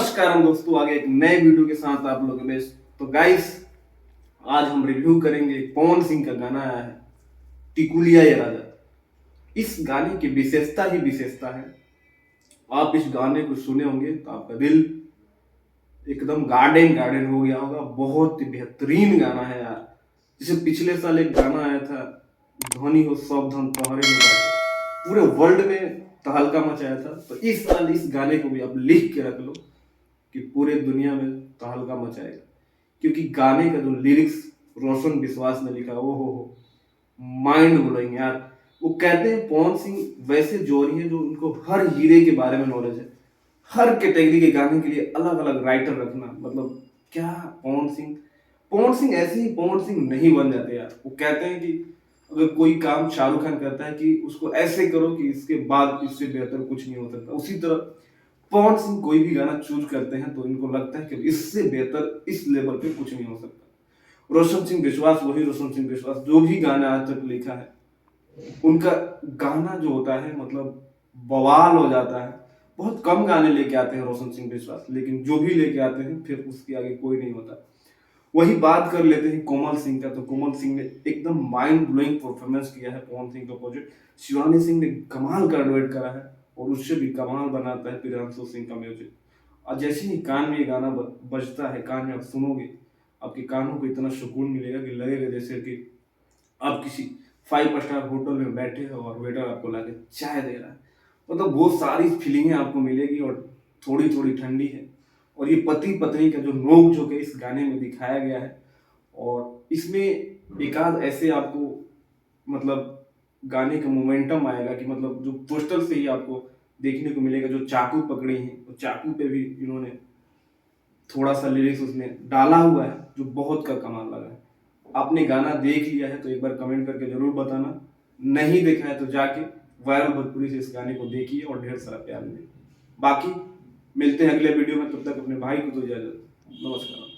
नमस्कार दोस्तों, आगे एक नए वीडियो के साथ आप लोगों के बीच। तो गाइस, आज हम रिव्यू करेंगे पवन सिंह का गाना आया है टिकुलिया ये राजा। इस गाने की विशेषता ही विशेषता है। आप इस गाने को सुने होंगे तो आपका दिल एकदम गार्डन गार्डन हो गया होगा। बहुत ही बेहतरीन गाना है यार। जैसे पिछले साल एक गाना आया था, धनी हो सब धन तोहरे में बाटे, पूरे वर्ल्ड में तहलका मचाया था। तो इस साल इस गाने को भी आप लिख के रख लो कि पूरे दुनिया में तहलका मचाएगा, क्योंकि गाने का जो लिरिक्स रोशन विश्वास ने लिखा, वो हो माइंड ब्लोइंग यार। वो कहते हैं पवन सिंह वैसे जोड़ी है जो उनको हर हीरे के बारे में नॉलेज है। हर कैटेगरी के गाने के लिए अलग अलग राइटर रखना, मतलब क्या पवन सिंह ऐसे ही पवन सिंह नहीं बन जाते यार। वो कहते हैं कि अगर कोई काम शाहरुख खान करता है कि उसको ऐसे करो कि इसके बाद इससे बेहतर कुछ नहीं हो सकता, उसी तरह पवन सिंह कोई भी गाना चूज करते हैं तो इनको लगता है कि इससे बेहतर इस लेवल पे कुछ नहीं हो सकता। रोशन सिंह विश्वास, वही रोशन सिंह विश्वास जो भी गाना आज तक लिखा है, उनका गाना जो होता है मतलब बवाल हो जाता है। बहुत कम गाने लेके आते हैं रोशन सिंह विश्वास, लेकिन जो भी लेके आते हैं फिर उसके आगे कोई नहीं होता। वही बात कर लेते हैं कोमल सिंह का। तो कोमल सिंह ने एकदम माइंड ब्लोइंग परफॉर्मेंस किया है पवन सिंह के अपोजिट। शिवानी सिंह ने कमाल का डुएट करा है, और उससे भी कमाल बनाता है प्रियांशु सिंह का म्यूजिक। और जैसे ही कान में ये गाना बजता है, कान में आप सुनोगे, आपके कानों को इतना सुकून मिलेगा कि लगेगा जैसे कि आप किसी 5 स्टार होटल में बैठे हो और वेटर आपको लाके चाय दे रहा है। मतलब वो सारी फीलिंगें आपको मिलेगी, और थोड़ी थोड़ी ठंडी है। और ये पति पत्नी का जो नोक झोंक है इस गाने में दिखाया गया है। और इसमें एक आध ऐसे आपको मतलब गाने का मोमेंटम आएगा कि मतलब जो पोस्टर से ही आपको देखने को मिलेगा, जो चाकू पकड़ी है तो चाकू पे भी इन्होंने थोड़ा सा लिरिक्स उसमें डाला हुआ है, जो बहुत का कमाल लगा है। आपने गाना देख लिया है तो एक बार कमेंट करके जरूर बताना, नहीं देखा है तो जाके वायरल भोजपुरी से इस गाने को देखिए और ढेर सारा प्यार मिले। बाकी मिलते हैं अगले वीडियो में, तब तक अपने भाई को तो इजाजत। नमस्कार।